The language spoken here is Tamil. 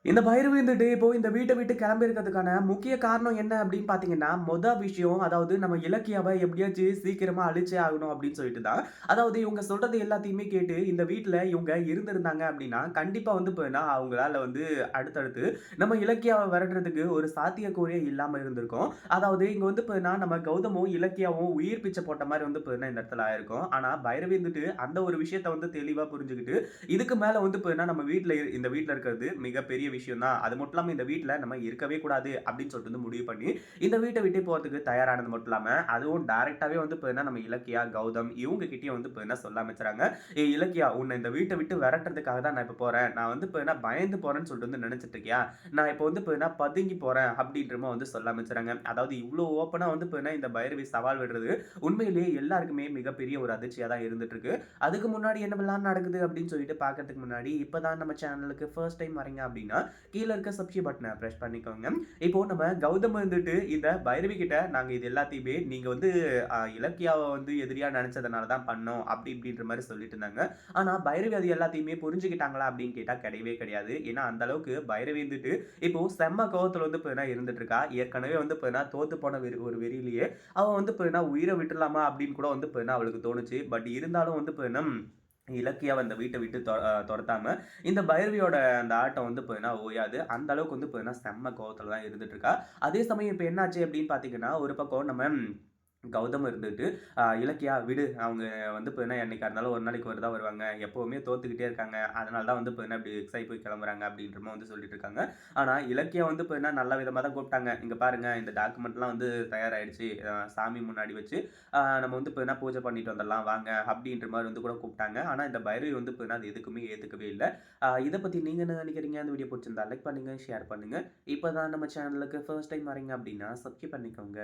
இந்த பைரவி வந்துட்டு இப்போ இந்த வீட்ட விட்டு கிளம்பி இருக்கிறதுக்கான முக்கிய காரணம் என்ன அப்படின்னு பார்த்தீங்கன்னா, விஷயம் அதாவது நம்ம இலக்கியாவ எப்படியாச்சும் சீக்கிரமா அழிச்சே ஆகணும் அப்படின்னு சொல்லிட்டு தான். அதாவது இவங்க சொல்றது எல்லாத்தையுமே கேட்டு இந்த வீட்ல இவங்க இருந்திருந்தாங்க அப்படின்னா, கண்டிப்பா வந்து பார்த்தீங்கன்னா, அவங்களால வந்து அடுத்தடுத்து நம்ம இலக்கியாவ விரட்டுறதுக்கு ஒரு சாத்தியக்கூறே இல்லாம இருந்திருக்கும். அதாவது இங்க வந்து பார்த்தீங்கன்னா, நம்ம கௌதமும், இலக்கியாவும் உயிர் பிச்சை போட்ட மாரி வந்து பார்த்தீங்கன்னா, இந்த இடத்துல ஆயிருக்கும். ஆனா பைரவி வந்துட்டு அந்த ஒரு விஷயத்த வந்து தெளிவா புரிஞ்சுகிட்டு, இதுக்கு மேல வந்து பார்த்தீங்கன்னா, நம்ம வீட்ல இந்த வீட்ல இருக்கிறது மிகப்பெரிய விஷயம் தான். அது மட்டும் இல்லாம இந்த வீட்ல நம்ம இருக்கவே கூடாது அப்படின்னு சொல்லிட்டு வந்து முடிவு பண்ணி, இந்த வீட்ட விட்டு போறதுக்கு தயாரானது மட்டும் இல்லாம, அதுவும் டைரக்ட்டாவே வந்து பார்த்தீங்கன்னா, நம்ம இலக்கியா, கௌதம் இவங்க கிட்டயும் வந்து பார்த்தீங்கன்னா சொல்ல ஆரம்பிச்சுறாங்க. "ஏய் இலக்கியா, உன்ன இந்த வீட்ட விட்டு விரட்டுறதுக்காக தான் நான் இப்ப போறேன். நான் வந்து பார்த்தீங்கன்னா பயந்து போறேன்னு சொல்லிட்டு வந்து நினைச்சுட்டு இருக்கியா? நான் இப்ப வந்து பார்த்தீங்கன்னா பதுங்கி போறேன்." அப்படின்ற மாரி வந்து சொல்ல ஆரம்பிச்சுறாங்க. அதாவது இவ்ளோ ஓப்பனா வந்து பார்த்தீங்கன்னா, இந்த பைரவி சவால் விடுறது உண்மையிலேயே எல்லாருக்குமே மிகப்பெரிய ஒரு அதிர்ச்சியா தான் இருந்துட்டு இருக்கு. அதுக்கு முன்னாடி என்னவெல்லாம் நடக்குது அப்படின்னு சொல்லிட்டு பார்க்கறதுக்கு முன்னாடி, இப்பதான் நம்ம சேனலுக்கு ஃபர்ஸ்ட் டைம் வரீங்க அப்படின்னா, கீழ இருக்க சப்ஸ்கிரைப் பட்டன பிரஸ் பண்ணிக்கோங்க. இப்போ நம்ம கௌதம் வந்துட்டு இந்த பைரவி கிட்ட நாங்க இது எல்லாத்தையுமே நீங்க வந்து இலக்கியாவ வந்து எதிரியா நெனச்சதுனால தான் பண்ணோம். அப்படி இப்படின்ற மாரி சொல்லிட்டு இருந்தாங்க. ஆனா பைரவி அது எல்லாத்தையுமே புரிஞ்சுக்கிட்டாங்களா அப்படின்னு கேட்டா கிடையவே கிடையாது. ஏன்னா அந்த அளவுக்கு பைரவி வந்துட்டு இப்போ செம்ம கோவத்துல வந்து பார்த்தீங்கன்னா இருந்துட்டு இருக்கா. ஏற்கனவே வந்து பார்த்தீங்கன்னா தோத்து போன ஒரு வெறியிலேயே அவ வந்து பார்த்தீங்கன்னா உயிர விட்டுறலாமா அப்படின்னு கூட வந்து பார்த்தீங்கன்னா அவளுக்கு தோணுச்சு. பட் இருந்தாலும் வந்து பார்த்தீங்கன்னா இலக்கியாவ அந்த வீட்ட விட்டு தொரத்தாம, இந்த பைரவியோட அந்த ஆட்டம் வந்து பார்த்தீங்கன்னா ஓயாது. அந்த அளவுக்கு வந்து பார்த்தீங்கன்னா செம்ம கோவத்துல தான் இருந்துட்டு இருக்கா. அதே சமயம் இப்ப என்னாச்சு அப்படின்னு பார்த்தீங்கன்னா, ஒரு பக்கம் நம்ம கௌதம் இருந்துட்டு, "இலக்கியா விடு. அவங்க வந்து பார்த்தீங்கன்னா, என்னைக்கா இருந்தாலும் ஒரு நாளைக்கு தான் வருவாங்க. எப்பவுமே தோத்துக்கிட்டே இருக்காங்க. அதனால தான் வந்து பார்த்தீங்கன்னா, இப்படி வெக்ஸ் ஆயி போய் கிளம்புறாங்க." அப்படின்ற மாரி வந்து சொல்லிட்டு இருக்காங்க. ஆனா, இலக்கியா வந்து பார்த்தீங்கன்னா, நல்ல விதமா தான் கூப்பிட்டாங்க. "இங்க பாருங்க, இந்த டாக்குமெண்ட்லாம் வந்து தயாராயிடுச்சு. சாமி முன்னாடி வச்சு, நம்ம வந்து பார்த்தீங்கன்னா, பூஜை பண்ணிட்டு வந்துரலாம் வாங்க." அப்படின்ற மாரி வந்து கூட கூப்பிட்டாங்க. ஆனா, இந்த பைரவி வந்து பார்த்தீங்கன்னா, அது எதுக்குமே ஏத்துக்கவே இல்ல. இத பத்தி நீங்க என்ன நினைக்கிறீங்க? இந்த வீடியோ புடிச்சிருந்தா லைக் பண்ணுங்க, ஷேர் பண்ணுங்க. இப்ப தான் நம்ம சேனலுக்கு ஃபர்ஸ்ட் டைம் வரீங்க அப்படின்னா, சப்ஸ்கிரைப் பண்ணிக்கோங்க.